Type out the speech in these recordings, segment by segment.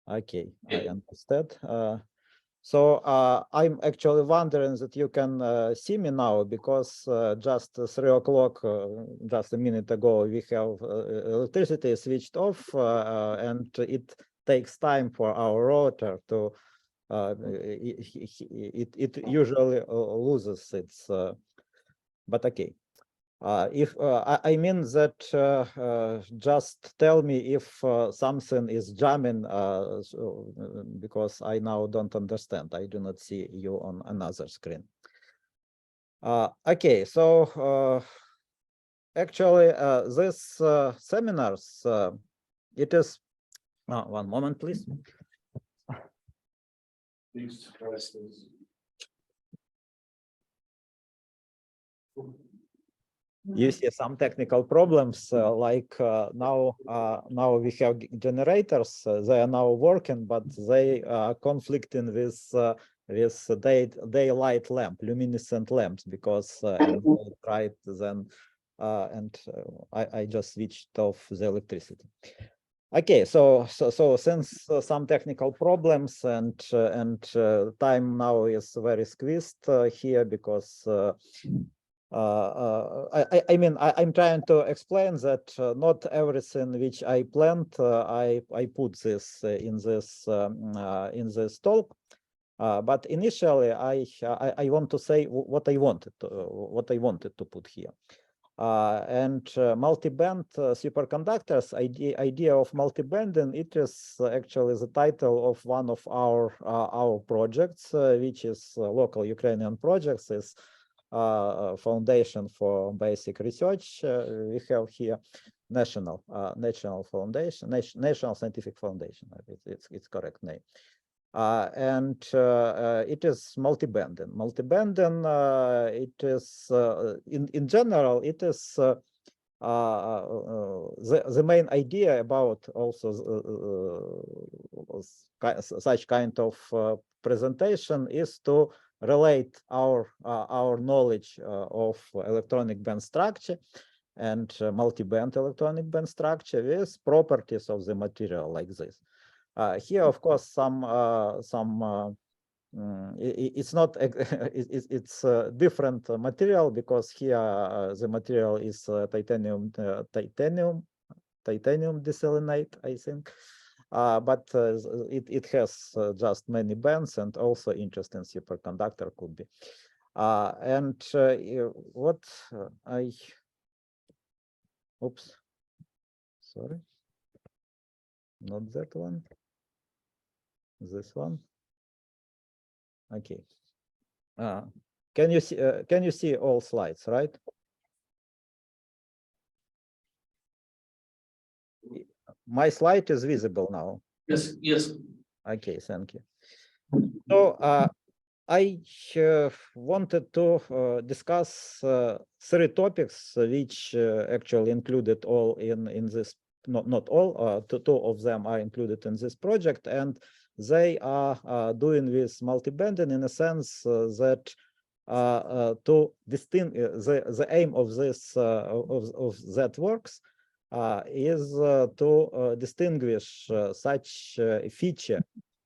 Okay, I understand. So I'm actually wondering that you can see me now, because just 3 o'clock, just a minute ago, we have electricity switched off, and it takes time for our router to, it usually loses its, but okay. If I mean that, just tell me if something is jamming, because I now don't understand. I do not see you on another screen. Okay, so actually, this seminars, it is. One moment, please. You see some technical problems, like now we have generators. They are now working, but they are conflicting with daylight lamp, luminescent lamps, because and they tried then, and I just switched off the electricity. Okay, so since some technical problems, and time now is very squeezed here, because I mean, I'm trying to explain that not everything which I planned, I put this in this talk, but initially I want to say what I wanted to put here. And multiband superconductors, idea of multibanding, it is actually the title of one of our projects, which is local Ukrainian projects, is foundation for basic research. We have here national foundation, national scientific foundation. It's correct name. And it is multibanding. Multibanding, it is in general, it is the main idea about also such kind of presentation is to relate our knowledge of electronic band structure and multiband electronic band structure with properties of the material like this. Here, of course, it's not it's different material, because here the material is titanium diselenate, I think. But it has just many bands, and also interesting superconductor could be. And what oops, sorry, not that one, this one. Okay. Can you see all slides, right? My slide is visible now. Yes, yes. Okay, thank you. So I wanted to discuss 3 topics, which actually included all in this. Not all. 2 of them are included in this project, and they are doing with multibanding in a sense that to distinguish the aim of this of that works is to distinguish such a feature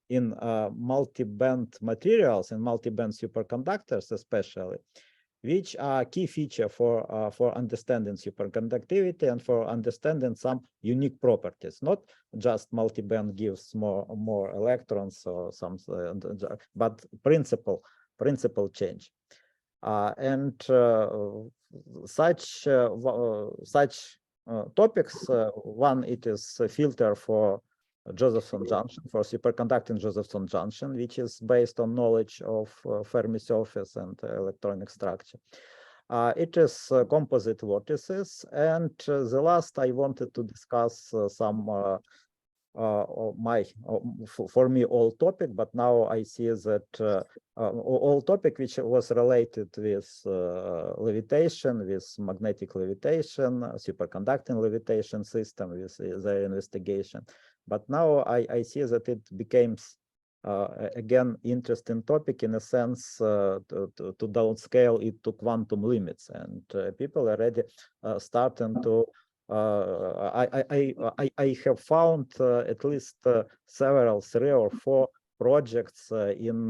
in multiband materials and multiband superconductors, especially, which are key feature for understanding superconductivity and for understanding some unique properties. Not just multiband gives more electrons or some, but principle change. And such topics. One, it is a filter for Josephson Junction, for superconducting Josephson Junction, which is based on knowledge of Fermi surface and electronic structure. It is composite vortices, and the last I wanted to discuss some for me old topic, but now I see that old topic which was related with levitation, with magnetic levitation, superconducting levitation system, with their investigation. But now I see that it becomes again interesting topic in a sense to downscale it to quantum limits, and people already starting to I have found at least several 3 or 4 projects in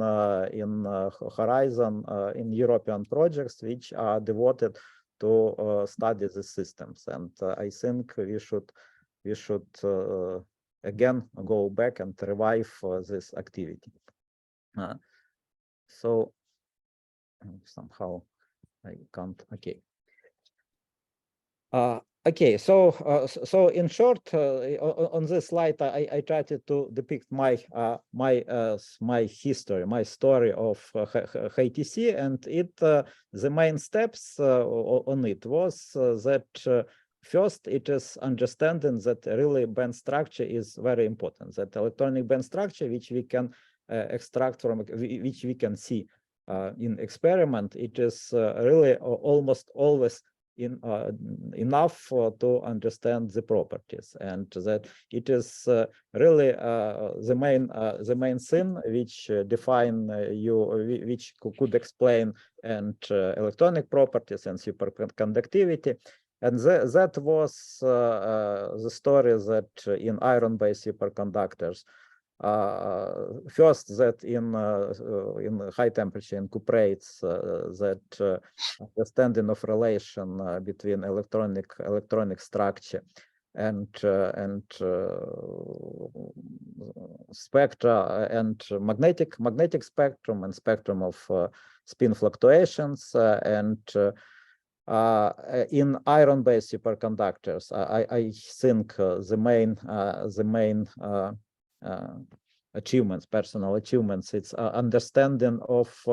Horizon, in European projects, which are devoted to study the systems, and I think we should again go back and revive this activity. So somehow I can't. Okay. Okay, so in short, on this slide, I tried to depict my history, my story of HTSC, and the main steps on it was that first it is understanding that really band structure is very important. That electronic band structure, which we can extract from, which we can see in experiment, it is really almost always enough to understand the properties, and that it is really the main thing which define which could explain and electronic properties and superconductivity. And that was the story that in iron-based superconductors, first that in high temperature in cuprates, that understanding of relation between electronic structure and spectra and magnetic spectrum and spectrum of spin fluctuations, and in iron-based superconductors, I think the main achievements, personal achievements, it's understanding of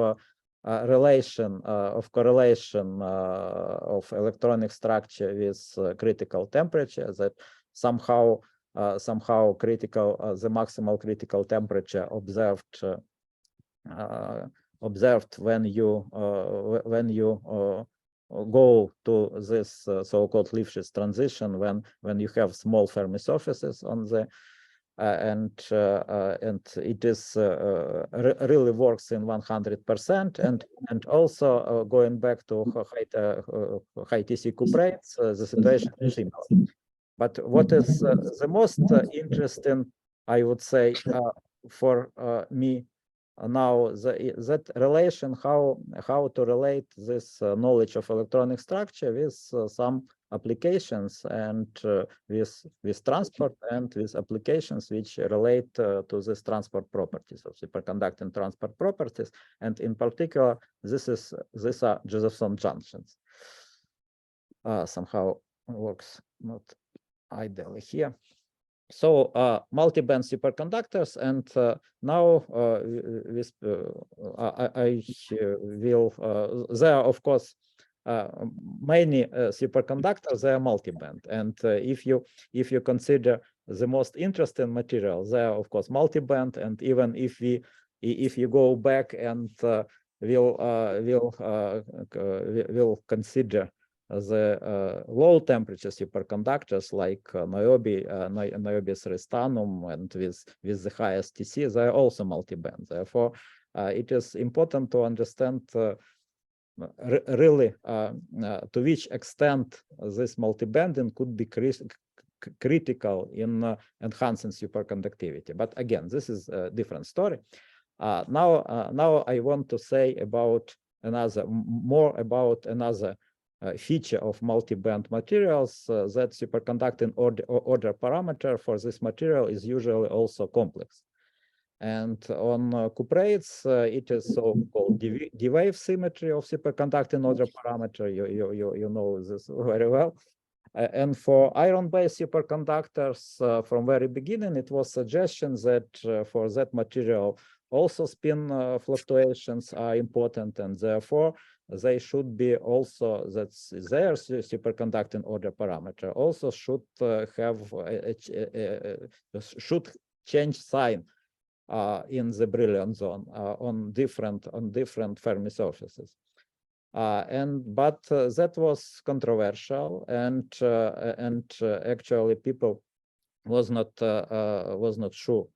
relation of correlation of electronic structure with critical temperature, that somehow critical the maximal critical temperature observed when you go to this so-called Lifshitz transition, when you have small Fermi surfaces on the and it is really works in 100%, and also going back to high TC cuprates, the situation is similar. But what is the most interesting, I would say, for me now, that relation, how to relate this knowledge of electronic structure with some applications, and with transport, and with applications which relate to this transport properties of superconducting transport properties, and in particular, these are Josephson junctions. Somehow works not ideally here. So multiband superconductors, and now with I will there are of course many superconductors. They are multiband, and if you consider the most interesting material, they are of course multiband, and even if you go back and will consider the low temperature superconductors like niobium cerestanum, and with the highest TC, they are also multiband. Therefore, it is important to understand really to which extent this multibanding could be critical in enhancing superconductivity. But again, this is a different story. Now I want to say about another feature of multiband materials, that superconducting order parameter for this material is usually also complex. And on cuprates, it is so-called D-wave symmetry of superconducting order parameter. You know this very well. And for iron-based superconductors, from very beginning, it was suggestion that for that material, also spin fluctuations are important, and therefore they should be also, that their superconducting order parameter also should have should change sign in the brilliant zone on different Fermi surfaces. But that was controversial, and actually people was not sure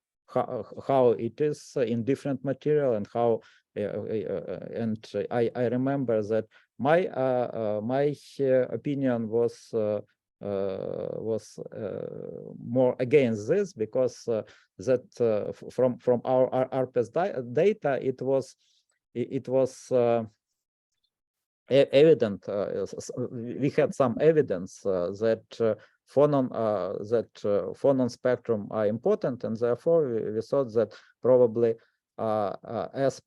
how it is in different material, and how and I remember that my opinion was more against this, because from our RPS data, it was evident. We had some evidence that phonon spectrum are important, and therefore we thought that probably S++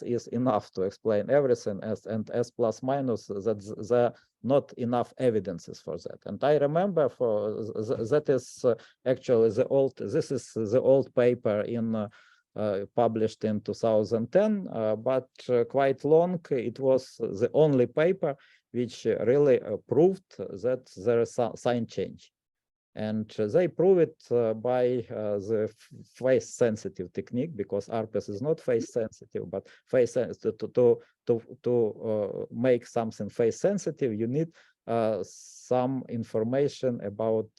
is enough to explain everything, and S+- that there are not enough evidences for that. And I remember that is actually this is the old paper in published in 2010, but quite long. It was the only paper which really proved that there is a sign change. And they prove it by the phase sensitive technique, because RPS is not phase sensitive, but phase sensitive. To make something phase sensitive, you need some information about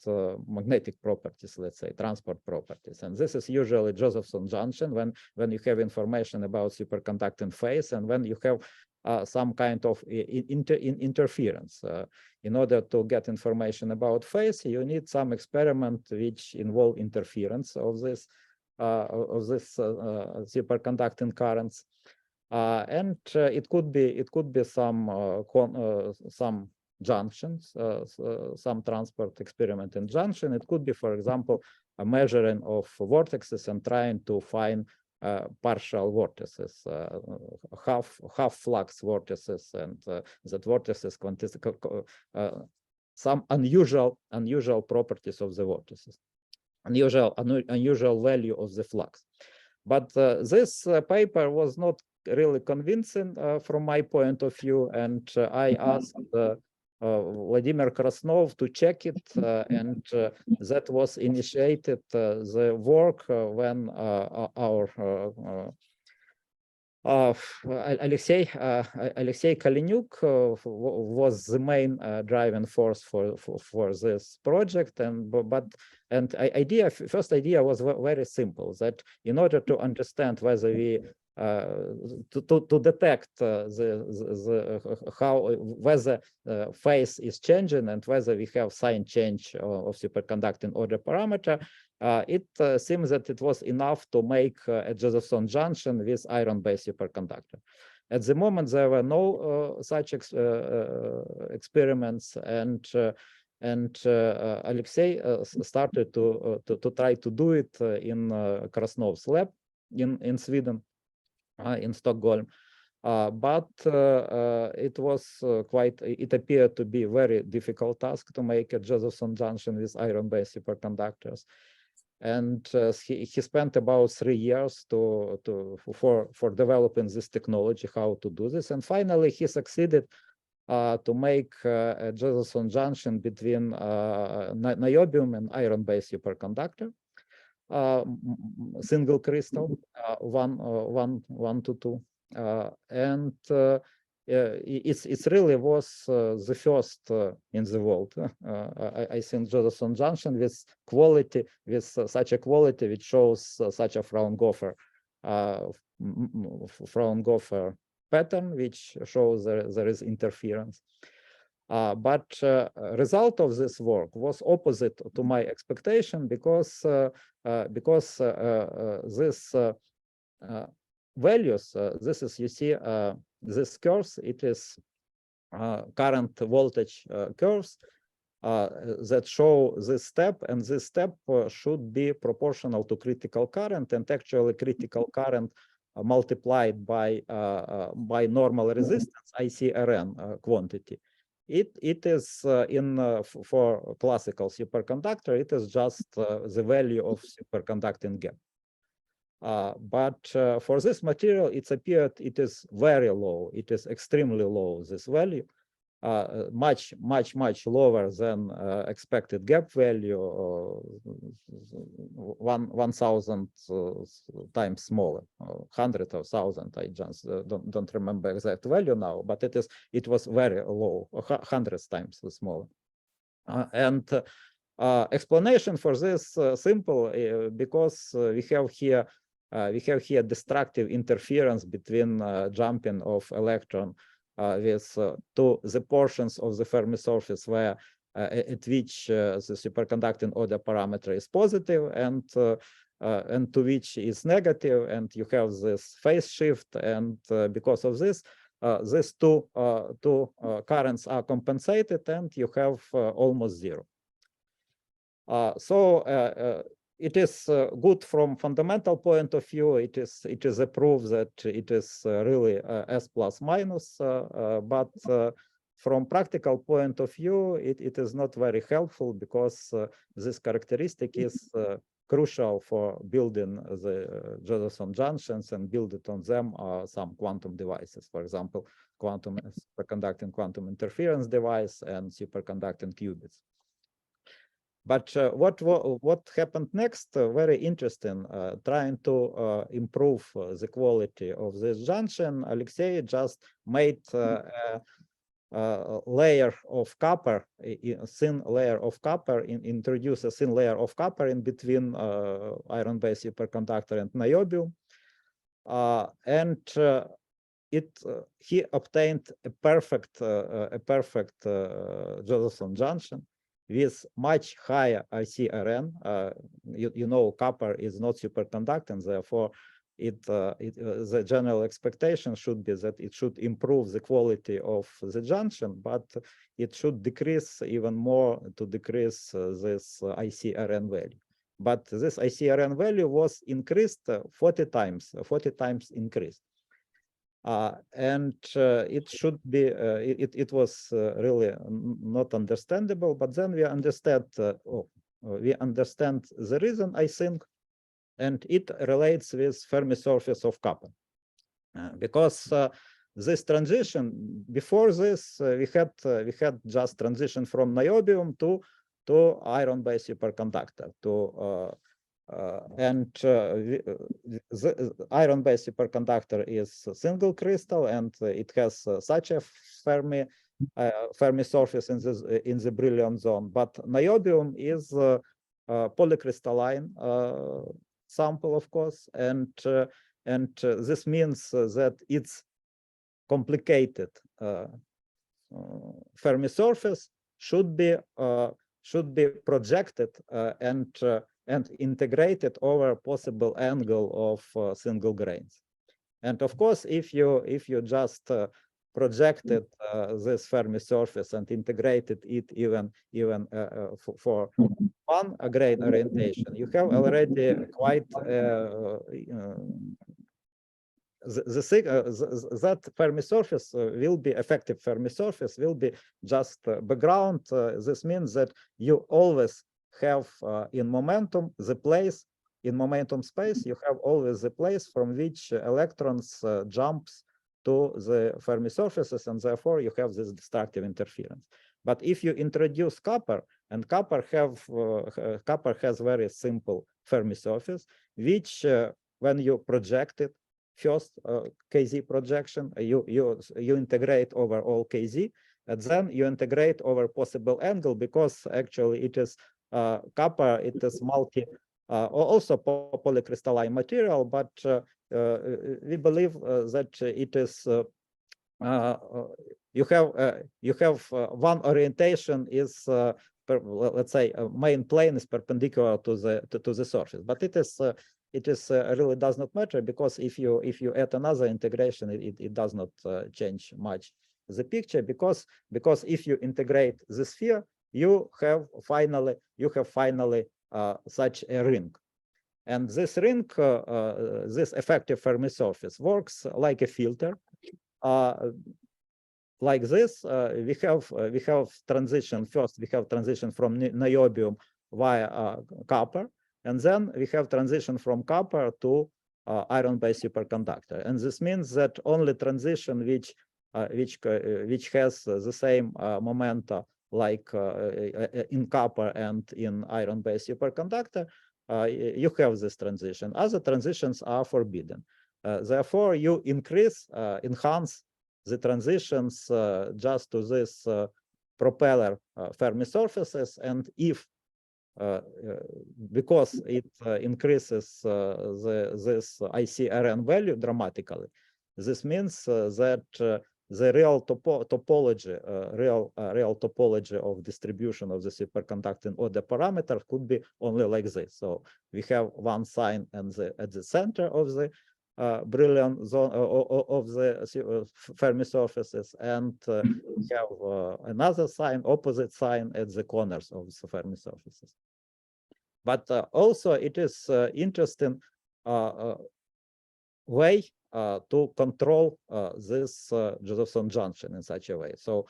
magnetic properties, let's say transport properties. And this is usually Josephson Junction when you have information about superconducting phase, and when you have some kind of interference. In order to get information about phase, you need some experiment which involve interference of this superconducting currents, and it could be some junctions, some transport experiment in junction. It could be, for example, a measuring of vortexes and trying to find partial vortices, half flux vortices, and that vortices some unusual properties of the vortices, unusual value of the flux. But this paper was not really convincing from my point of view, and I asked Vladimir Krasnov to check it, and that was initiated the work when our Alexei Kalinyuk was the main driving force for this project. And first idea was very simple, that in order to understand whether we to detect whether phase is changing and whether we have sign change of superconducting order parameter, it seems that it was enough to make a Josephson junction with iron-based superconductor. At the moment, there were no such experiments, and Alexei started to try to do it in Krasnov's lab in Sweden. In Stockholm, but it appeared to be a very difficult task to make a Josephson junction with iron-based superconductors, and he spent about 3 years for developing this technology, how to do this, and finally he succeeded to make a Josephson junction between niobium and iron-based superconductor. Single crystal, 1 to 2, and it really was the first in the world. I think Josephson junction with quality, with such a quality which shows such a Fraunhofer pattern, which shows there is interference. But result of this work was opposite to my expectation, because this values, this is, you see, this curves, it is current voltage curves that show this step, and this step should be proportional to critical current, and actually critical current multiplied by normal resistance, ICRN quantity. It is for classical superconductor, it is just the value of superconducting gap. But for this material, it's appeared it is very low. It is extremely low, this value, much lower than expected gap value, 1,000 times smaller, 100 or 1,000. I just don't remember exact value now, but it was very low, 100 times smaller. And explanation for this simple, because we have here destructive interference between jumping of electron with to the portions of the Fermi surface where at which the superconducting order parameter is positive, and to which is negative, and you have this phase shift, and because of this, these two currents are compensated, and you have almost zero. So it is good from fundamental point of view. It is a proof that it is really S plus minus, but from practical point of view, it is not very helpful, because this characteristic is crucial for building the Josephson junctions and building on them some quantum devices, for example, quantum superconducting quantum interference device and superconducting qubits. But what happened next? Very interesting. Trying to improve the quality of this junction, Alexei just made a layer of copper, a thin layer of copper, introduce a thin layer of copper in between iron-based superconductor and niobium, and he obtained a perfect Josephson junction with much higher ICRN. You know, copper is not superconducting, therefore the general expectation should be that it should improve the quality of the junction, but it should decrease even more to decrease this ICRN value. But this ICRN value was increased 40 times increased. And it should be, it was really not understandable, but then we understand, we understand the reason, I think, and it relates with Fermi surface of copper. Because this transition, before this, we had just transition from niobium to iron-based superconductor, the iron-based superconductor is single crystal, and it has such a Fermi surface in the Brillouin zone. But niobium is polycrystalline sample, of course, and this means that its complicated Fermi surface should be projected and integrated over possible angle of single grains. And of course, if you just projected this Fermi surface and integrated it even for one grain orientation, you have already quite that Fermi surface will be effective. Fermi surface will be just background. This means that you always have in momentum the place, in momentum space, you have always the place from which electrons jumps to the Fermi surfaces, and therefore you have this destructive interference. But if you introduce copper, and copper has very simple Fermi surface, which when you project it, first KZ projection, you integrate over all KZ, and then you integrate over possible angle, because actually it is copper, it is also polycrystalline material, but we believe that it is you have one orientation is let's say main plane is perpendicular to the surface, but it is really does not matter, because if you add another integration, it does not change much the picture, because if you integrate the sphere, you have finally such a ring, and this ring, this effective Fermi surface works like a filter. Like this, we have transition. First, we have transition from niobium via copper, and then we have transition from copper to iron-based superconductor. And this means that only transition which has the same momenta like in copper and in iron-based superconductor, you have this transition. Other transitions are forbidden. Therefore, you enhance the transitions just to this propeller Fermi surfaces, and if because it increases this ICRN value dramatically, this means that the real topology, real topology of distribution of the superconducting order parameter could be only like this. So we have one sign at the center of the brilliant zone of the Fermi surfaces, and we have another sign, opposite sign at the corners of the Fermi surfaces. But also it is interesting way to control this Josephson junction in such a way. So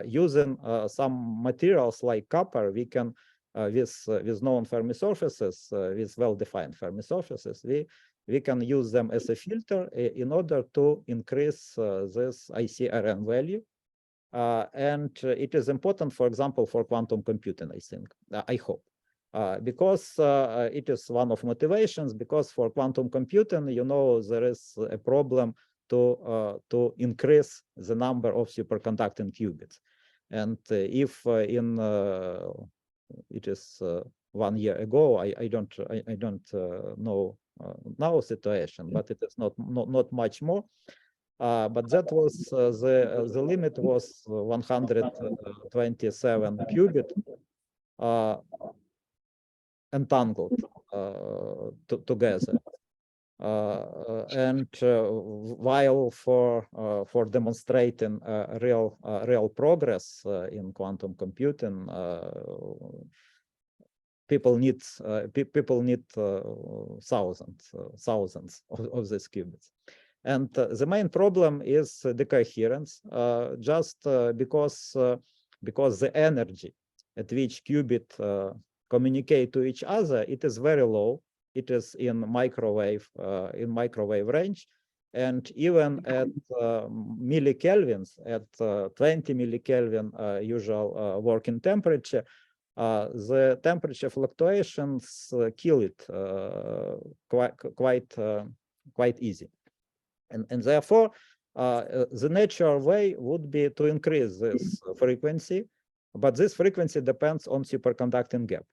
using some materials like copper, we can, with known Fermi surfaces, with well-defined Fermi surfaces, we can use them as a filter in order to increase this ICRN value. And it is important, for example, for quantum computing, I think, I hope. Because it is one of motivations, because for quantum computing, you know, there is a problem to increase the number of superconducting qubits. And if it is 1 year ago, I don't know now situation, but it is not much more. But that was the limit was 127 qubit entangled together. And while for demonstrating real progress in quantum computing, people need thousands of these qubits. And the main problem is the coherence, just because the energy at which qubit communicate to each other, it is very low. It is in microwave range, and even at millikelvins, at 20 millikelvin usual working temperature, the temperature fluctuations kill it quite easy. And therefore, the natural way would be to increase this frequency, but this frequency depends on superconducting gap.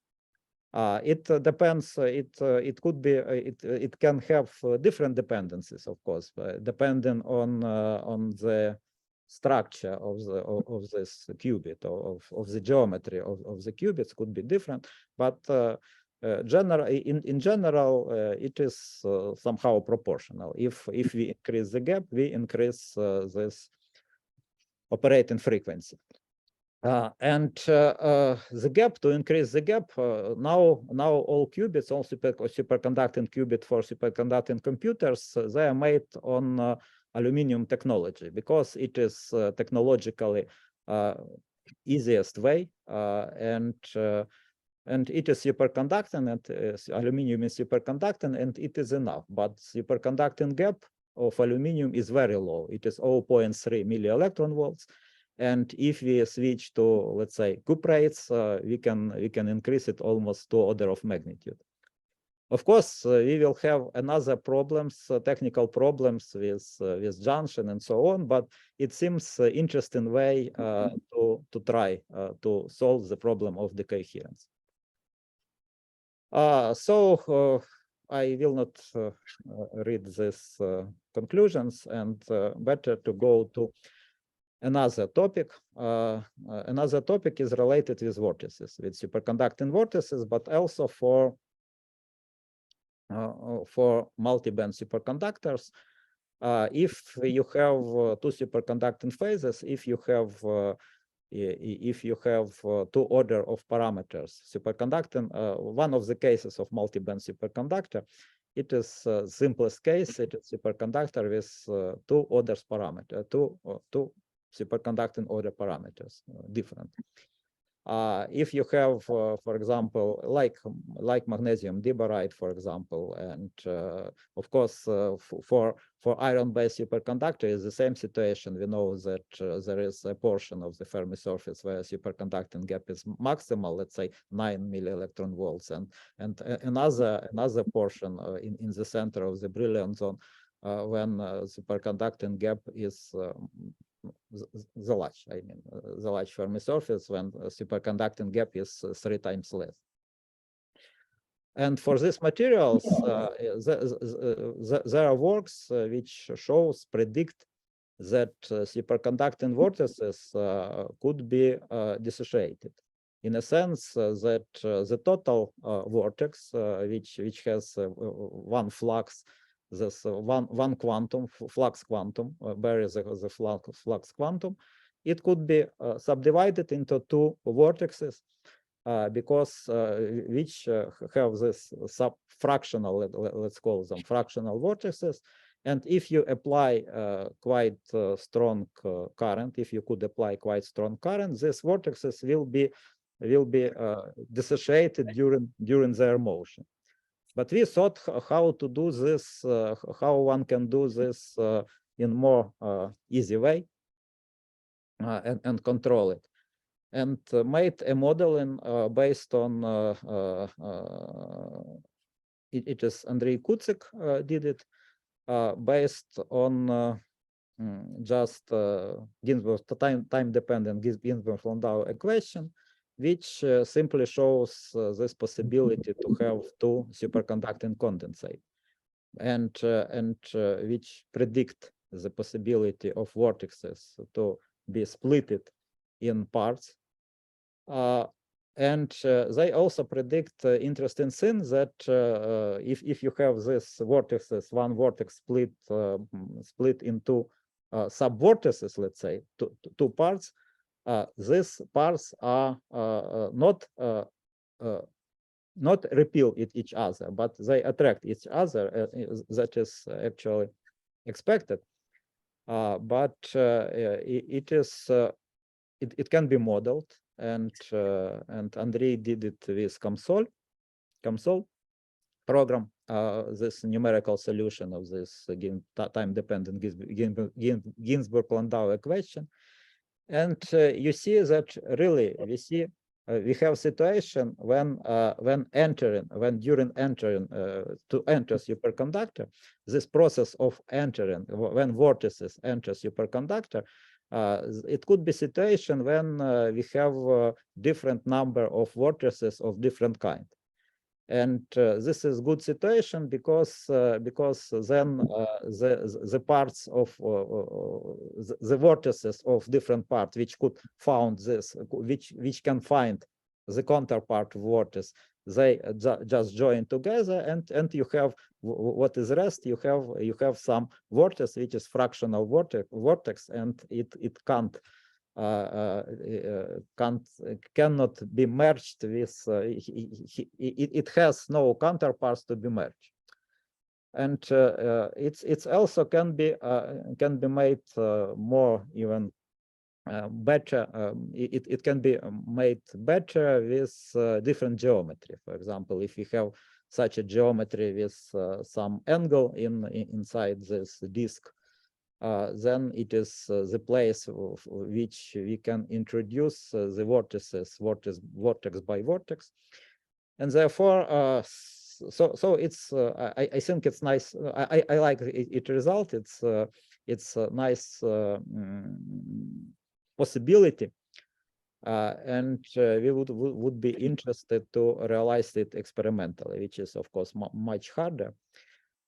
It depends. It could be. It can have different dependencies, of course, depending on the structure of this qubit, of the geometry of the qubits could be different. But in general, it is somehow proportional. If we increase the gap, we increase this operating frequency. And the gap, to increase the gap, now all qubits, all superconducting qubit for superconducting computers, they are made on aluminum technology, because it is technologically easiest way, and it is superconducting, and aluminum is superconducting, and it is enough. But superconducting gap of aluminum is very low. It is 0.3 milli-electron volts. And if we switch to, let's say, cuprates, we can increase it almost to order of magnitude. Of course, we will have another problems, technical problems with junction and so on. But it seems an interesting way to try to solve the problem of the coherence. So I will not read these conclusions, and better to go to another topic. Another topic is related with vortices, with superconducting vortices, but also for multiband superconductors. If you have two superconducting phases, if you have two order of parameters superconducting, one of the cases of multiband superconductor, it is simplest case. It is superconductor with two orders parameter, two superconducting order parameters, different. If you have, for example, like magnesium diboride, for example, and of course, for iron-based superconductor is the same situation. We know that there is a portion of the Fermi surface where superconducting gap is maximal, let's say 9 milli-electron volts, and another portion in the center of the brilliant zone when superconducting gap is the large, the large Fermi surface, when superconducting gap is 3 times less. And for these materials, there are works which predict that superconducting vortices could be dissociated, in a sense that the total vortex, which has one flux, this one quantum, flux quantum, varies the flux quantum, it could be subdivided into two vortexes because which have this sub-fractional, let's call them fractional vortices. And if you apply quite strong current, if you could apply quite strong current, these vortexes will be dissociated during their motion. But we thought how to do this, how one can do this in more easy way and control it, and made a modeling based on it is Andrei Kutsik did it, based on just Ginzburg time-dependent Ginzburg-Landau equation, which simply shows this possibility to have two superconducting condensate, and which predict the possibility of vortexes to be splitted in parts. And they also predict interesting thing that if you have this vortexes, one vortex split into subvortices, let's say, two parts, these parts are not repel each other, but they attract each other. That is actually expected, but it can be modeled, and Andrei did it with COMSOL program, this numerical solution of this time-dependent Ginzburg-Landau equation. And you see that really we have situation when during entering to enter superconductor, this process of entering, when vortices enter superconductor, it could be situation when we have different number of vortices of different kind. And this is good situation because then the parts of the vortices of different parts which could found this, which can find the counterpart vortex, they just join together, and you have what is rest. You have some vortex which is fractional vortex, and it cannot be merged with it has no counterparts to be merged, and it's also can be made more even better. It can be made better with different geometry. For example, if you have such a geometry with some angle inside this disk, then it is the place of which we can introduce the vortices, vortex by vortex, and therefore, so it's I think it's nice. I like it result. It's a nice possibility, and we would be interested to realize it experimentally, which is of course much harder.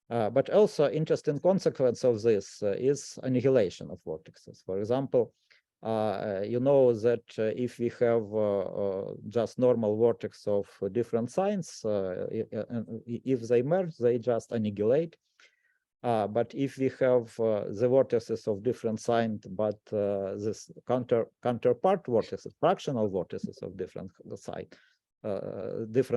But also interesting consequence of this is annihilation of vortexes. For example, you know that if we have just normal vortex of different signs, if they merge, they just annihilate. But if we have the vortices of different sign, but this counterpart vortices, fractional vortices of different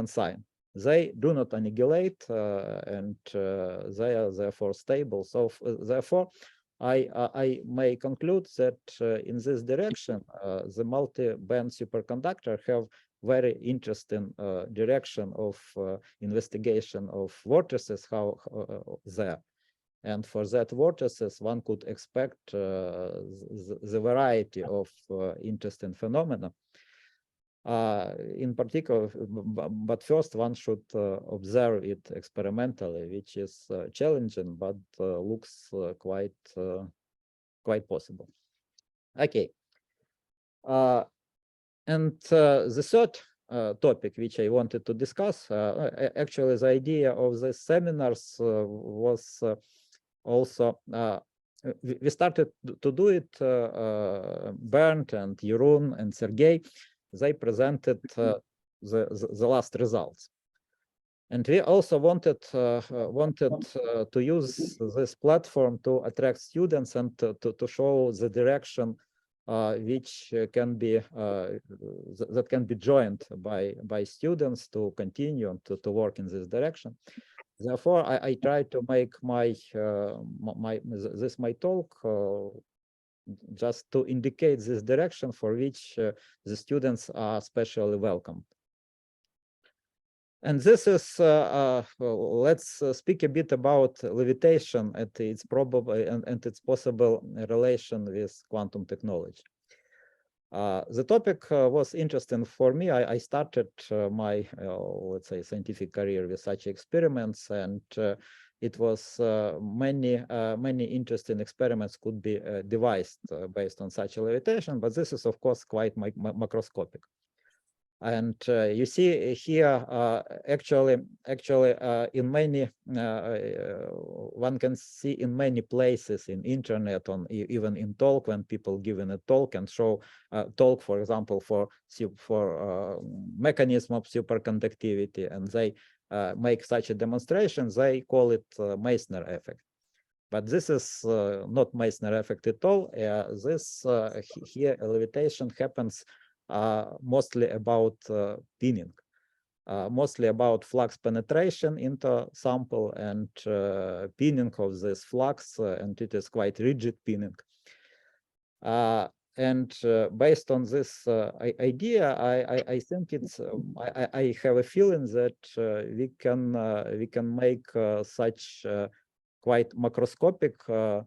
sign, they do not annihilate, and they are therefore stable. So therefore, I may conclude that in this direction, the multi-band superconductor have very interesting direction of investigation of vortices, how there. And for that vortices, one could expect the variety of interesting phenomena. In particular, but first one should observe it experimentally, which is challenging, but looks quite possible. Okay, and the third topic which I wanted to discuss, actually the idea of the seminars was also we started to do it. Bernd and Jeroen and Sergey, they presented the last results. And we also wanted to use this platform to attract students and to show the direction which can be that can be joined by students to continue to work in this direction. Therefore, I try to make my talk just to indicate this direction for which the students are especially welcome. And this is, let's speak a bit about levitation and its probable and its possible relation with quantum technology. The topic was interesting for me. I started my, let's say, scientific career with such experiments, and it was many interesting experiments could be devised based on such a levitation, but this is, of course, quite macroscopic. And you see here, actually, in many, one can see in many places in internet, on even in talk, when people given a talk and show talk, for example, for mechanism of superconductivity, and they make such a demonstration, they call it Meissner effect. But this is not Meissner effect at all. This here levitation happens mostly about pinning, mostly about flux penetration into sample and pinning of this flux, and it is quite rigid pinning. And based on this idea, I think it's I have a feeling that we can make such quite macroscopic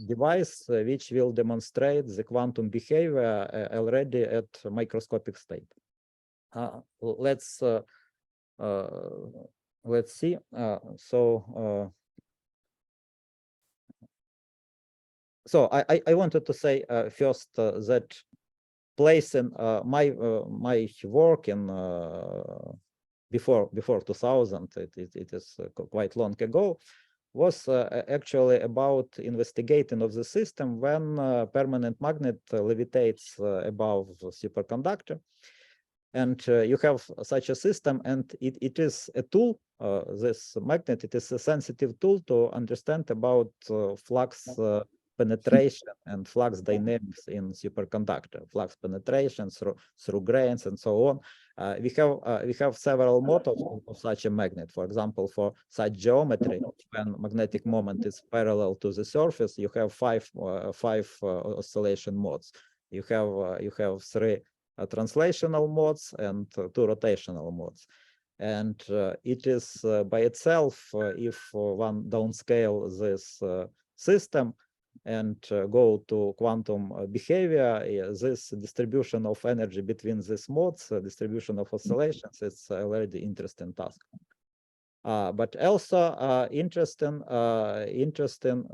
device which will demonstrate the quantum behavior already at microscopic state. Let's see. So I wanted to say first that placing my work in before 2000, it is quite long ago, was actually about investigating of the system when permanent magnet levitates above the superconductor. And you have such a system, and it is a tool, this magnet, it is a sensitive tool to understand about flux penetration and flux dynamics in superconductor, flux penetration through grains and so on. We have several models of such a magnet. For example, for such geometry, when magnetic moment is parallel to the surface, you have five oscillation modes. You have three translational modes and two rotational modes. And it is by itself, if one downscale this system and go to quantum behavior, this distribution of energy between these modes, distribution of oscillations, it's already interesting task. But also interesting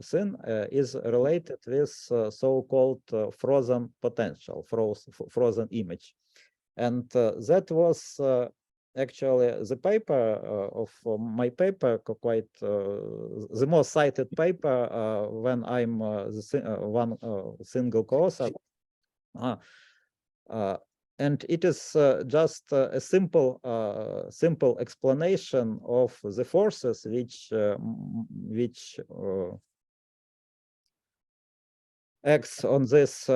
thing is related with so-called frozen potential, frozen image. And that was actually the paper of my paper, quite the most cited paper when I'm one single co-author. And it is just a simple explanation of the forces which acts on this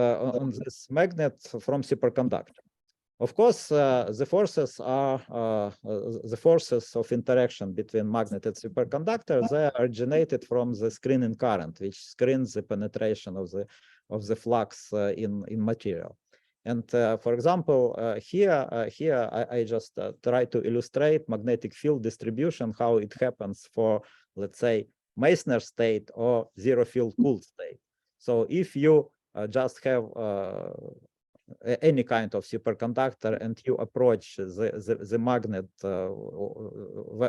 magnet from superconductor. Of course, the forces are the forces of interaction between magnet and superconductor. They originated from the screening current, which screens the penetration of the flux in material. And for example, here I just try to illustrate magnetic field distribution, how it happens for, let's say, Meissner state or zero field cooled state. So if you just have any kind of superconductor and you approach the magnet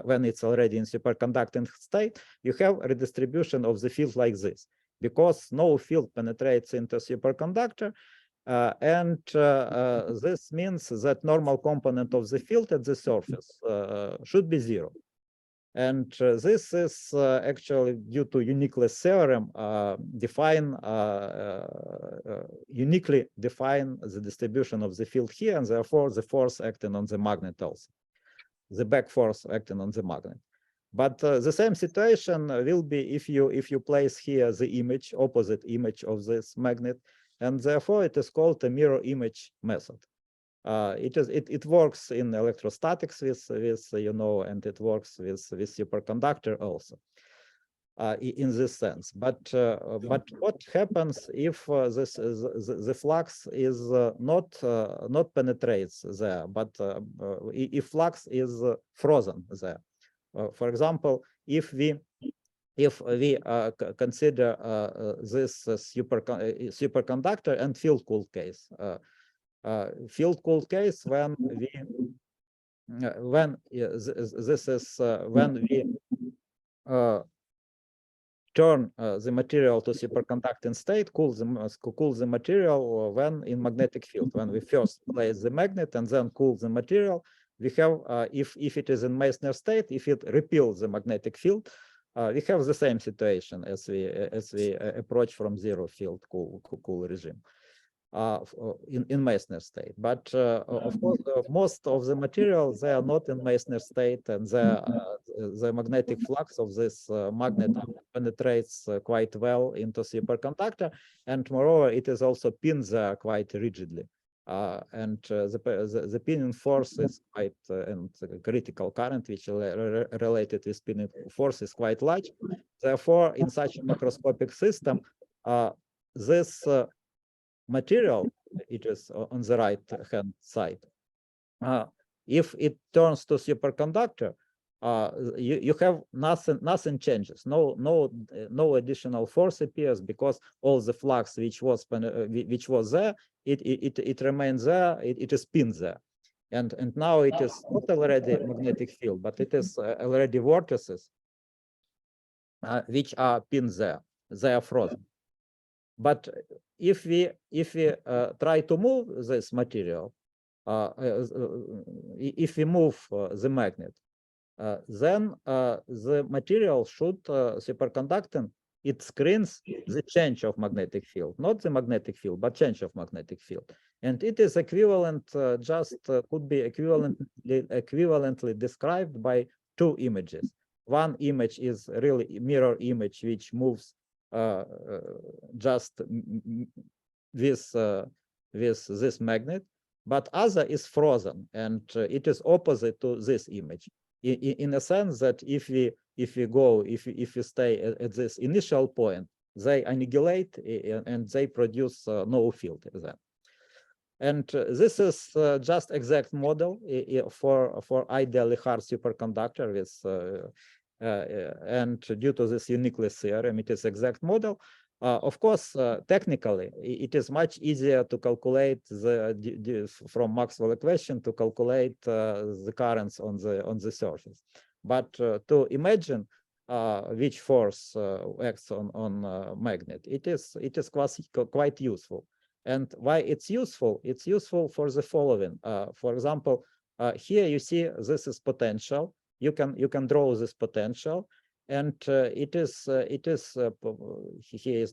when it's already in superconducting state, you have a redistribution of the field like this, because no field penetrates into superconductor. And this means that normal component of the field at the surface should be zero. And this is actually due to uniqueness theorem, uniquely define the distribution of the field here, and therefore the force acting on the magnet also, the back force acting on the magnet. But the same situation will be if you place here the image, opposite image of this magnet, and therefore it is called a mirror image method. It works in electrostatics with you know, and it works with superconductor also in this sense. But what happens if the flux is not penetrates there, but if flux is frozen there? For example, if we consider this superconductor and field cooled case. Field cooled case when we turn the material to superconducting state, cool the material when in magnetic field. When we first place the magnet and then cool the material, we have if it is in Meissner state, if it repels the magnetic field, we have the same situation as we approach from zero field cool regime. In Meissner state, but of course most of the materials, they are not in Meissner state, and the magnetic flux of this magnet penetrates quite well into superconductor, and moreover it is also pinned there quite rigidly, and the pinning force is quite and the critical current which related with pinning force is quite large. Therefore, in such a macroscopic system, this material, it is on the right hand side. If it turns to superconductor, you have nothing changes. No additional force appears, because all the flux which was there, it remains there. It is pinned there, and now it is not already magnetic field, but it is already vortices which are pinned there. They are frozen. But if we try to move this material, if we move the magnet, then the material should superconducting. It screens the change of magnetic field, not the magnetic field, but change of magnetic field, and it is equivalent. Could be equivalently described by two images. One image is really mirror image, which moves just with this magnet, but other is frozen, and it is opposite to this image, in a sense that if we stay at this initial point, they annihilate and they produce no field then. And this is just exact model for ideally hard superconductor with and due to this uniqueness theorem, it is exact model. Of course, technically, it is much easier to calculate from Maxwell equation to calculate the currents on the surface. But to imagine which force acts on magnet, it is quite useful. And why it's useful? It's useful for the following. For example, here you see this is potential. You can draw this potential, and here is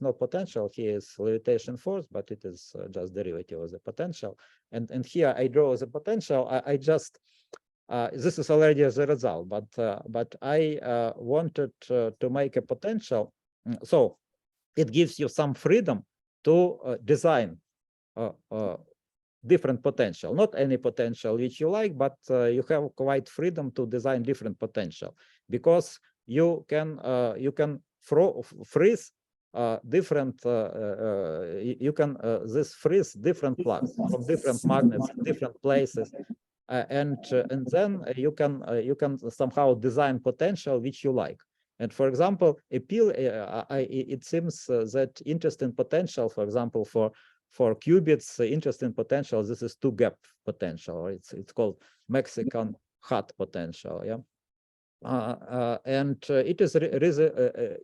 no potential. Here is levitation force, but it is just derivative of the potential. And here I draw the potential. I just this is already the result, but I wanted to make a potential, so it gives you some freedom to design different potential, not any potential which you like, but you have quite freedom to design different potential, because you can freeze different freeze different flux from different magnets in different places, and then you can somehow design potential which you like. And for example, it seems that interesting potential, for example, for qubits, interesting potential, this is two gap potential, or it's called Mexican hot potential. Yeah. And it is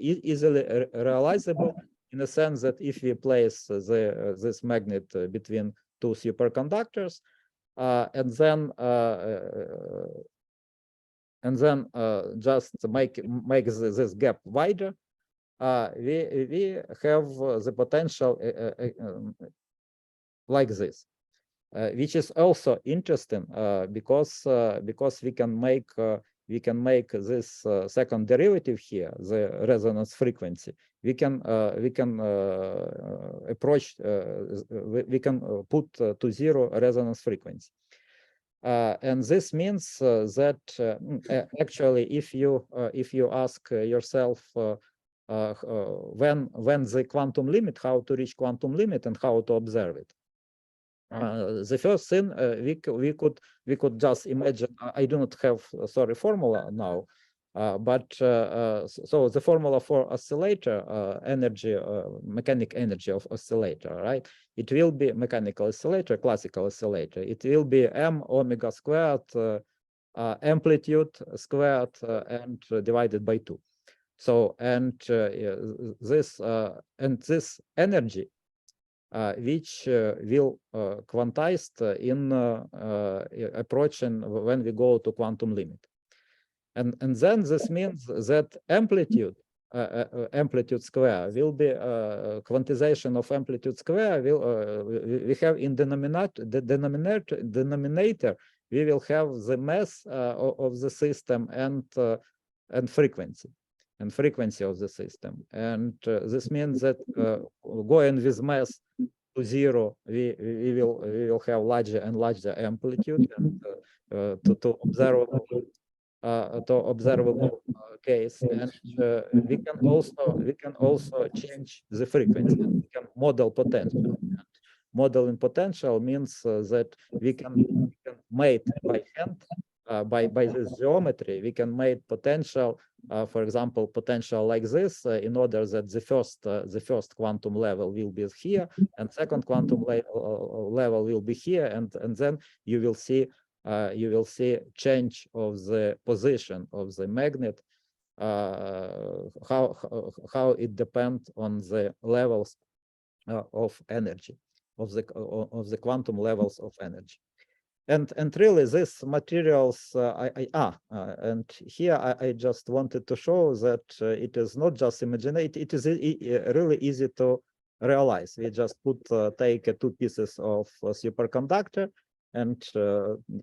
easily realizable in the sense that if we place this magnet between two superconductors, and then just make this gap wider, we have the potential like this, which is also interesting because we can make this second derivative here, the resonance frequency. We can approach, we can put to zero resonance frequency. And this means that actually, if you ask yourself when the quantum limit, how to reach quantum limit and how to observe it, the first thing we could just imagine. I do not have formula now, but so the formula for oscillator energy, mechanic energy of oscillator, right? It will be mechanical oscillator, classical oscillator. It will be m omega squared amplitude squared and divided by 2. So this energy which will quantized in approaching when we go to quantum limit. And then this means that amplitude square will be quantization of amplitude square. We have in the denominator we will have the mass of the system and frequency of the system. And this means that going with mass to zero, we will have larger and larger amplitude and to observable case, and we can also change the frequency. We can model potential. And modeling potential means that we can make by hand, by this geometry, we can make potential. For example, potential like this, in order that the first quantum level will be here, and second quantum level will be here, and then you will see change of the position of the magnet, how it depends on the levels of energy, of the quantum levels of energy. And really, these materials, and here I just wanted to show that it is not just imagination, it is really easy to realize. We just take two pieces of superconductor and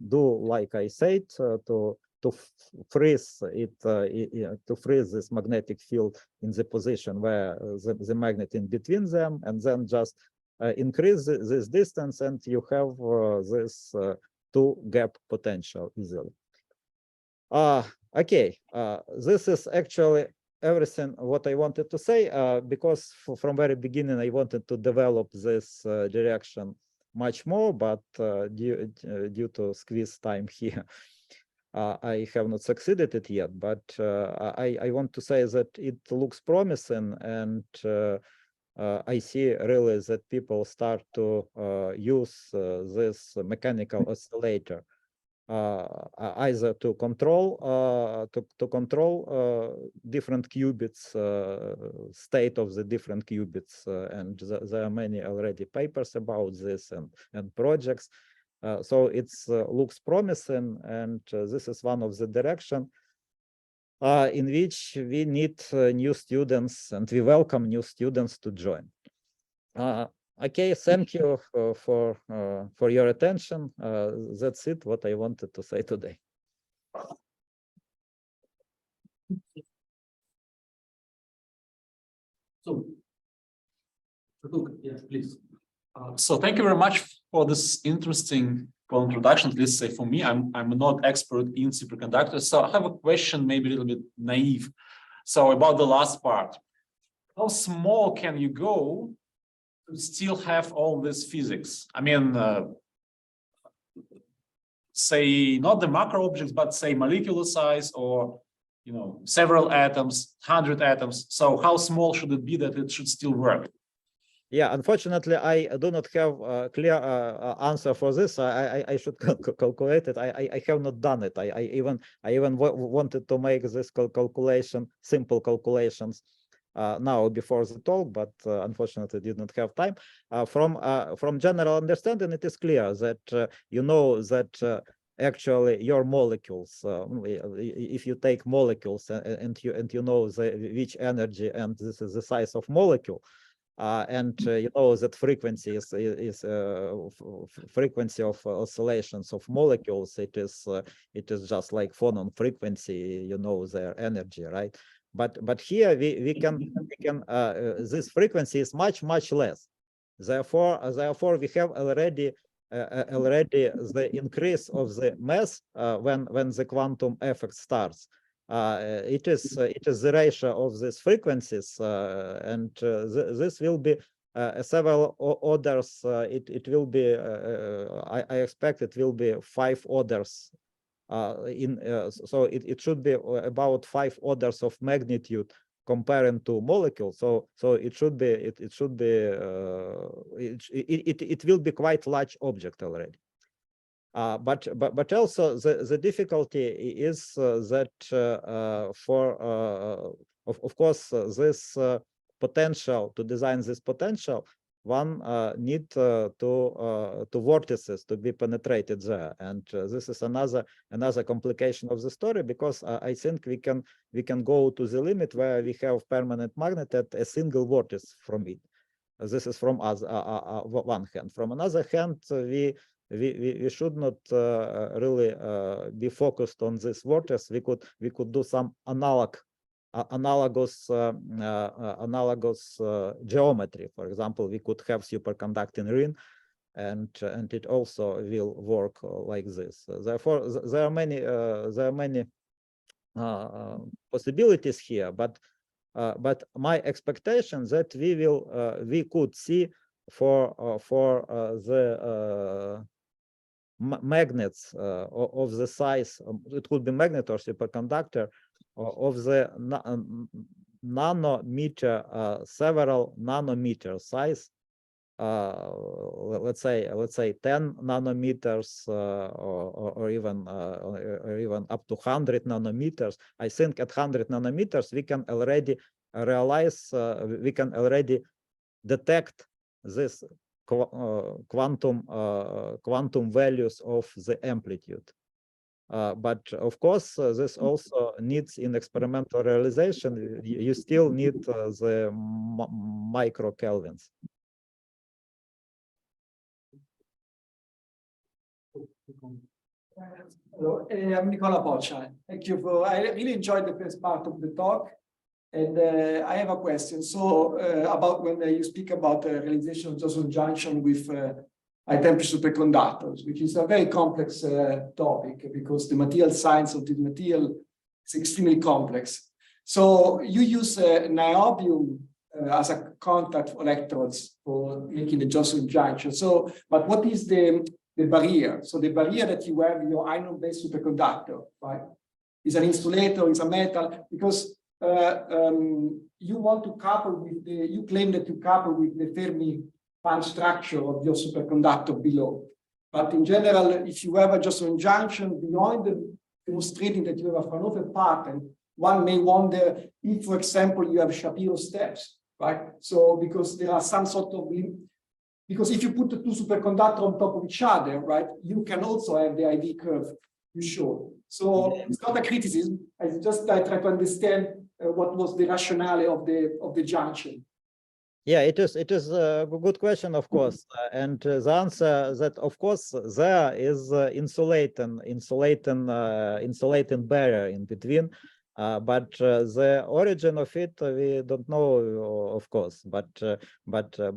do, like I said, to freeze it, to freeze this magnetic field in the position where the magnet in between them, and then just increase this distance, and you have this two gap potential easily. Okay, this is actually everything what I wanted to say, because from very beginning I wanted to develop this direction much more, but due to squeeze time here, I have not succeeded it yet. But I want to say that it looks promising, and I see really that people start to use this mechanical oscillator either to control different qubits, state of the different qubits, and there are many already papers about this and projects. So it looks promising, and this is one of the direction in which we need new students, and we welcome new students to join. Okay, thank you for your attention. That's it, what I wanted to say today. So, yes, please. So thank you very much for this interesting introduction. At least say for me, I'm not expert in superconductors. So I have a question, maybe a little bit naive. So about the last part, how small can you go to still have all this physics? I mean, say not the macro objects, but say molecular size, or several atoms, 100 atoms. So how small should it be that it should still work? Yeah, unfortunately, I do not have a clear answer for this. I should calculate it. I have not done it. I even wanted to make this calculation, simple calculations, now before the talk, but unfortunately did not have time. From general understanding, it is clear that that actually your molecules. If you take molecules and you know which energy, and this is the size of molecule, and you know that frequency is frequency of oscillations of molecules. It is just like phonon frequency. You know their energy, right? But here we can this frequency is much less. Therefore we have already the increase of the mass when the quantum effect starts. It is the ratio of these frequencies, and this will be several orders. It will be I expect it will be 5 orders so it should be about 5 orders of magnitude comparing to molecules. So it should be it will be quite large object already. But also the difficulty is that of course this potential, to design this potential, one need to vortices to be penetrated there, and this is another complication of the story, because I think we can go to the limit where we have permanent magnet at a single vortex from it. This is from us one hand. From another hand, we should not really be focused on this vortex. We could do some analogous geometry. For example, we could have superconducting ring, and it also will work like this. Therefore, there are many possibilities here, but my expectation that we could see for the magnets of the size, it could be magnet or superconductor, of the nanometer, several nanometer size, let's say 10 nanometers, or even up to 100 nanometers. I think at 100 nanometers we can already realize, we can already detect this quantum values of the amplitude. But of course, this also needs, in experimental realization, you still need the micro kelvins. Hello, I'm Nicola Boccia. Thank you for. I really enjoyed the first part of the talk, and I have a question. So about when you speak about the realization of Josephson Junction with high temperature superconductors, which is a very complex topic, because the material science of the material is extremely complex. So you use niobium as a contact electrodes for making the Josephson Junction. So, but what is the barrier? So the barrier that you have in your iron-based superconductor, right, is an insulator, is a metal, because you want to couple with the, you claim that you couple with the Fermi band structure of your superconductor below. But in general, if you have a Josephson junction, beyond demonstrating that you have a Fraunhofer pattern, one may wonder if, for example, you have Shapiro steps, right? So because there are some sort of, because if you put the two superconductors on top of each other, right, you can also have the IV curve you show. So it's not a criticism. I try to understand what was the rationale of the junction. Yeah, it is a good question, of course, and the answer that, of course, there is insulating barrier in between, but the origin of it we don't know, of course. But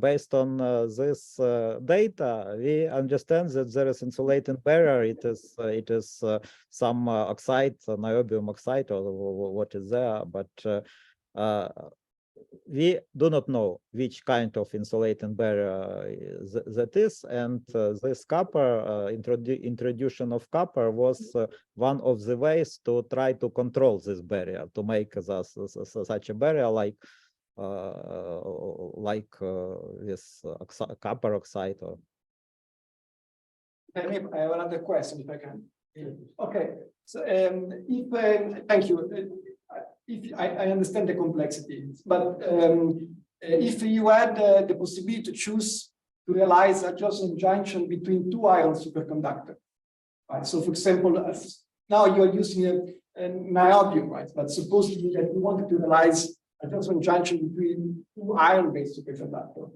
based on this data, we understand that there is insulating barrier. It is some oxide, niobium oxide, or what is there, but we do not know which kind of insulating barrier that is, and this copper, introduction of copper was one of the ways to try to control this barrier, to make such a barrier like this copper oxide. Or I have another question, if I can. Okay, so thank you. If I understand the complexity, but if you had the possibility to choose to realize a Josephson junction between two iron superconductors, right? So, for example, now you're using a niobium, right? But supposedly that you wanted to analyze a Josephson junction between two iron-based superconductors.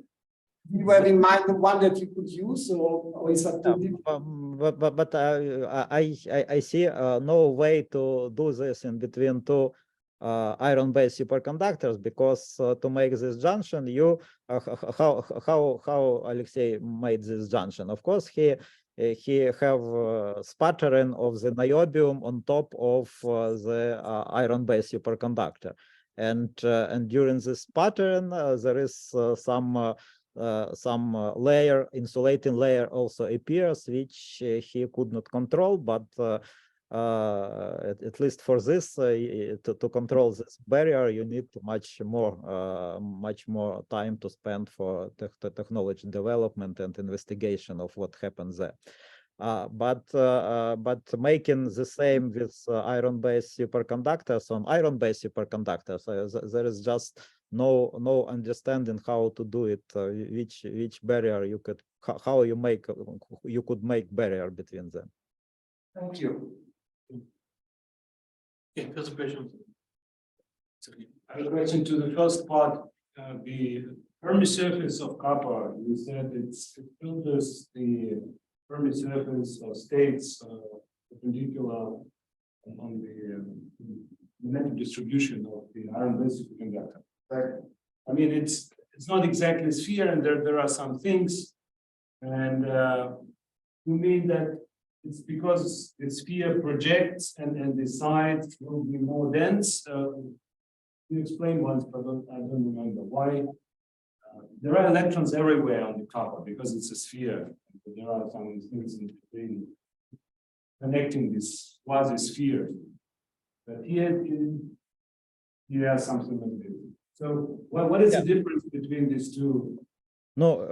Do you have in mind the one that you could use, or is that too difficult? But I see no way to do this in between two iron-based superconductors, because to make this junction, you how Alexei made this junction. Of course, he have sputtering of the niobium on top of the iron-based superconductor, and during this pattern there is some layer, insulating layer also appears, which he could not control, but at least for this, to control this barrier, you need much more time to spend for technology development and investigation of what happens there. But making the same with iron-based superconductors on iron-based superconductors, there is just no understanding how to do it, which barrier you could, how you could make barrier between them. Thank you. Yeah, first question. I have a question to the first part. The Fermi surface of copper, you said it filters the Fermi surface or states perpendicular on the magnetic distribution of the iron-based superconductor. Right. I mean, it's not exactly a sphere, and there are some things, and you mean that it's because the sphere projects and the sides will be more dense. You explained once, but I don't remember why. There are electrons everywhere on the copper because it's a sphere. There are some things in between connecting this quasi-sphere. But here you have something like this. So what is the difference between these two? No,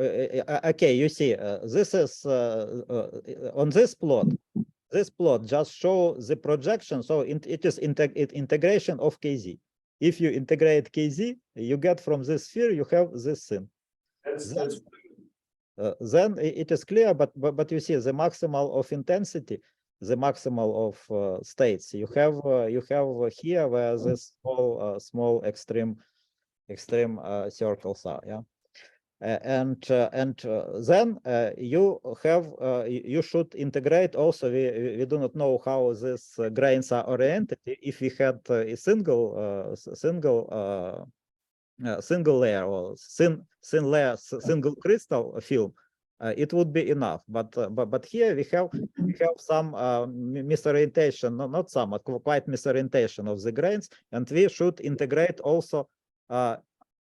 okay, you see, this is on this plot. This plot just show the projection, so it is integration of KZ. If you integrate KZ, you get from this sphere, you have this thing. Then it is clear, but you see the maximal of intensity, the maximal of states. You have here where this small extreme circles are, yeah. And then you should integrate also. We do not know how these grains are oriented. If we had a single layer or thin layer, single crystal film, it would be enough. But here we have some misorientation, not some, but quite misorientation of the grains, and we should integrate also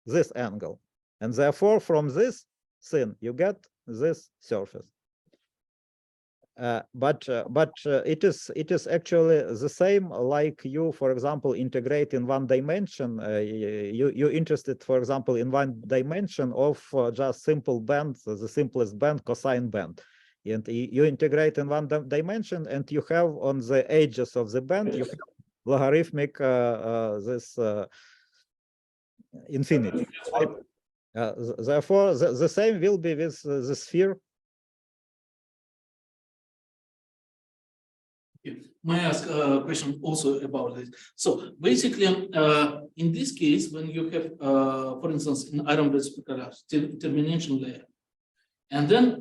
this angle. And therefore, from this thing, you get this surface. But it is actually the same like you, for example, integrate in one dimension. You're interested, for example, in one dimension of just simple band, the simplest band, cosine band. And you integrate in one dimension, and you have on the edges of the band, you have logarithmic this infinity. Right? Therefore, the same will be with the sphere. May I ask a question also about this? So basically, in this case, when you have, for instance, in iron-based superconductors, termination layer, and then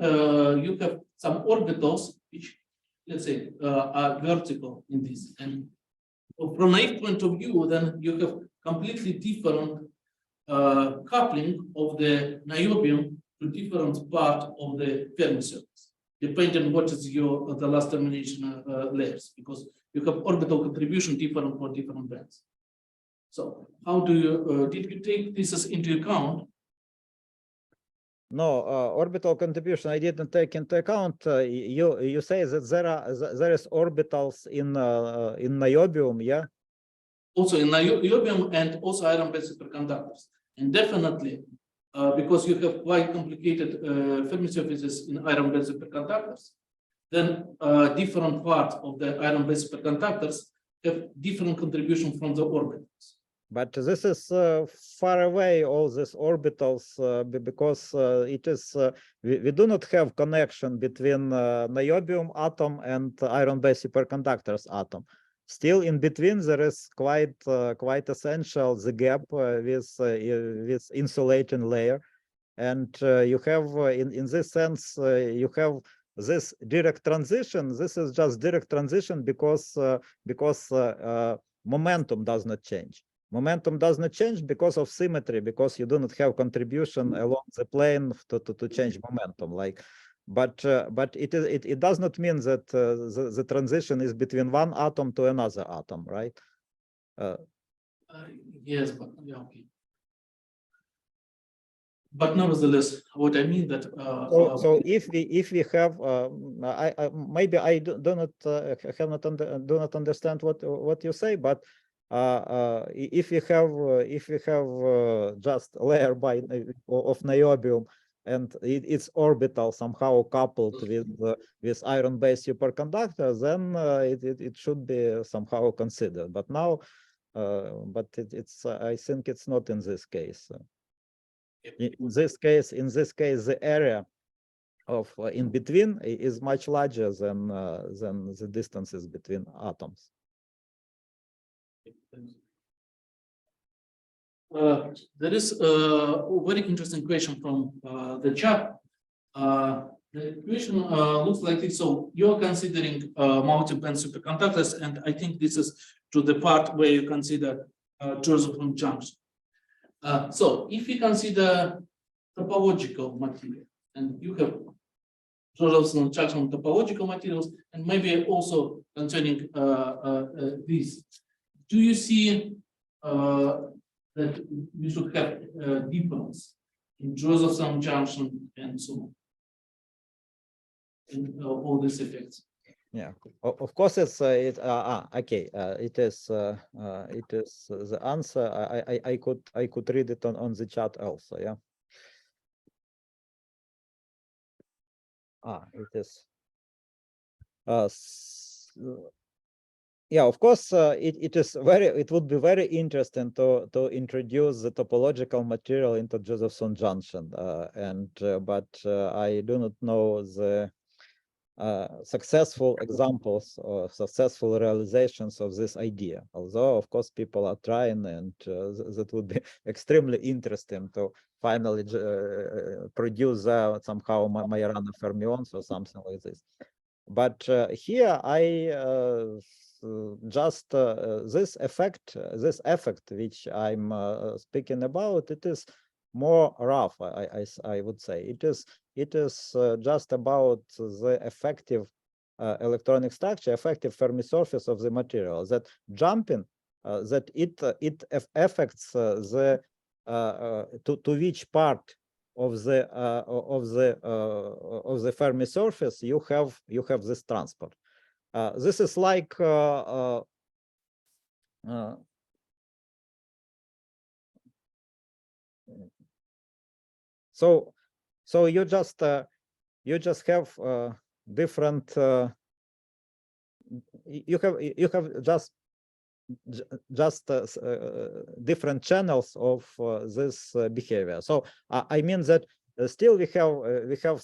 you have some orbitals which, let's say, are vertical in this, and from a point of view, then you have completely different coupling of the niobium to different part of the Fermi surface, depending on what is the last termination layers, because you have orbital contribution different for different bands. So how do you did you take this into account? No, orbital contribution I didn't take into account. You say that there is orbitals in niobium, yeah. Also in niobium and also iron-based superconductors. And definitely, because you have quite complicated Fermi surfaces in iron-based superconductors, then different parts of the iron-based superconductors have different contribution from the orbitals. But this is far away, all these orbitals, because it is we do not have connection between niobium atom and iron-based superconductors atom. Still, in between, there is quite essential the gap with insulating layer, and you have in this sense you have this direct transition. This is just direct transition because momentum does not change. Momentum does not change because of symmetry, because you do not have contribution along the plane to change momentum. Like, but it does not mean that the transition is between one atom to another atom, right? Yes, but yeah, okay. But nevertheless, what I mean that so if we have maybe I do not understand what you say, but if we have just layer by of niobium and its orbital somehow coupled with iron-based superconductor, then it should be somehow considered. But now, it's I think it's not in this case. In this case, the area of in between is much larger than the distances between atoms. there is a very interesting question from the chat. The question looks like this. So you're considering multiband superconductors, and I think this is to the part where you consider Josephson Junction. So if we consider topological material, and you have Josephson Junction topological materials, and maybe also concerning this, do you see that we should have a difference in Josephson Junction and so on, and all these effects? Yeah, of course it's okay. It is the answer. I could read it on the chat also. Yeah. It is. Yeah, of course, it would be very interesting to introduce the topological material into Josephson Junction, but I do not know the successful examples or successful realizations of this idea. Although, of course, people are trying, and that would be extremely interesting to finally produce somehow Majorana fermions or something like this. But here I just this effect which I'm speaking about, it is more rough. I would say it is just about the effective electronic structure, effective Fermi surface of the material, that jumping, that it affects the to which part of the Fermi surface you have this transport. This is like so you just have different you have just different channels of this behavior. So I mean that still we have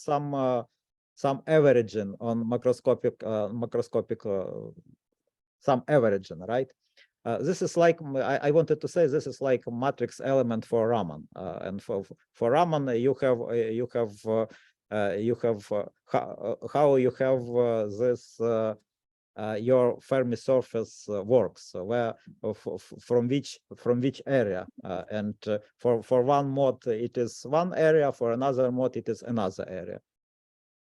some averaging on macroscopic some averaging, right? This is like I wanted to say, this is like a matrix element for Raman, and for Raman you have how you have this your Fermi surface works, where from which area, and for one mode it is one area, for another mode it is another area.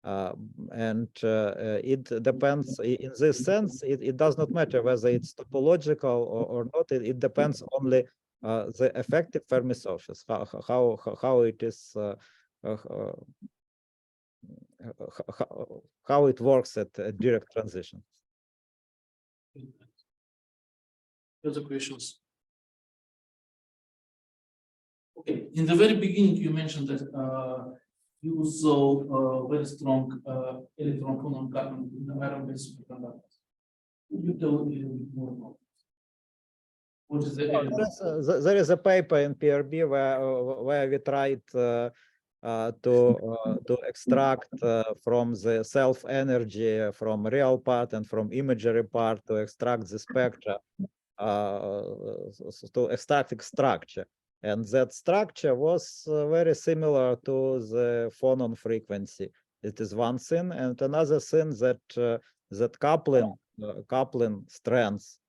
And it depends, in this sense, it does not matter whether it's topological or not. It depends only the effective Fermi surface, how it is, how it works at direct transition. Other questions? Okay, in the very beginning, you mentioned that you saw very strong electron phonon current in the iron-based superconductors. Could you tell a little bit more about What is the evidence? There is a paper in PRB where we tried to extract from the self energy from real part and from imagery part to extract the spectra, to extract structure, and that structure was very similar to the phonon frequency. It is one thing, and another thing that that coupling strengths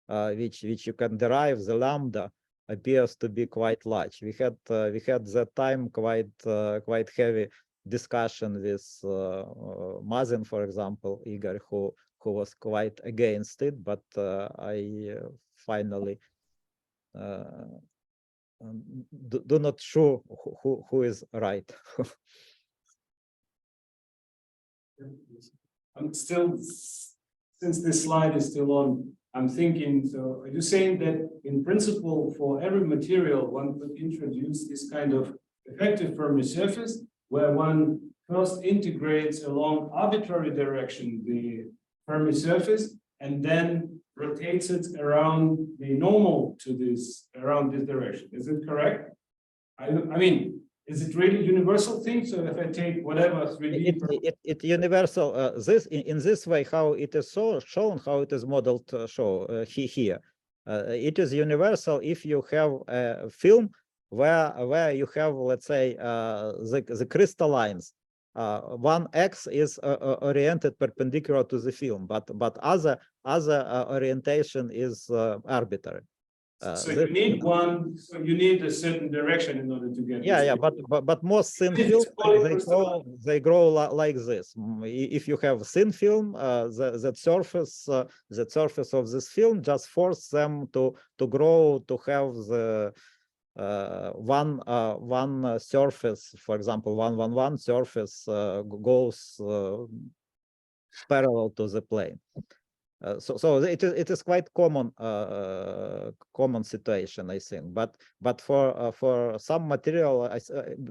which you can derive the lambda appears to be quite large. We had that time quite heavy discussion with Mazin, for example, Igor, who was quite against it, but I finally do not sure who is right. I'm still, since this slide is still on, I'm thinking, so are you saying that in principle for every material one could introduce this kind of effective Fermi surface where one first integrates along arbitrary direction the Fermi surface and then rotates it around the normal to this, around this direction? Is it correct? I mean, is it really universal thing? So if I take whatever 3D, it universal. This in this way, how it is shown, how it is modeled, here. It is universal if you have a film where you have, let's say, the crystallines. One X is oriented perpendicular to the film, but other orientation is arbitrary. so you need one, so you need a certain direction in order to get. Yeah, but most thin film they grow like this. If you have thin film, that surface of this film just force them to grow to have the one surface, for example, 111 surface goes parallel to the plane. So it is quite common situation, I think. But for some material,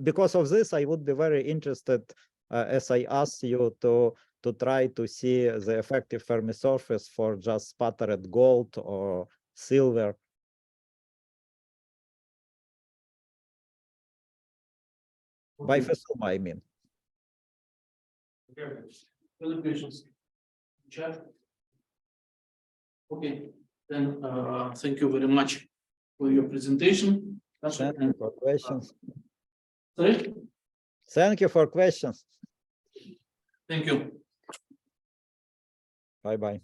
because of this, I would be very interested, as I asked you, to try to see the effective Fermi surface for just sputtered gold or silver. By Fesuma, I mean. Further questions? Chat? Okay, then thank you very much for your presentation. Thank you for questions. Sorry? Thank you for questions. Thank you. Bye-bye.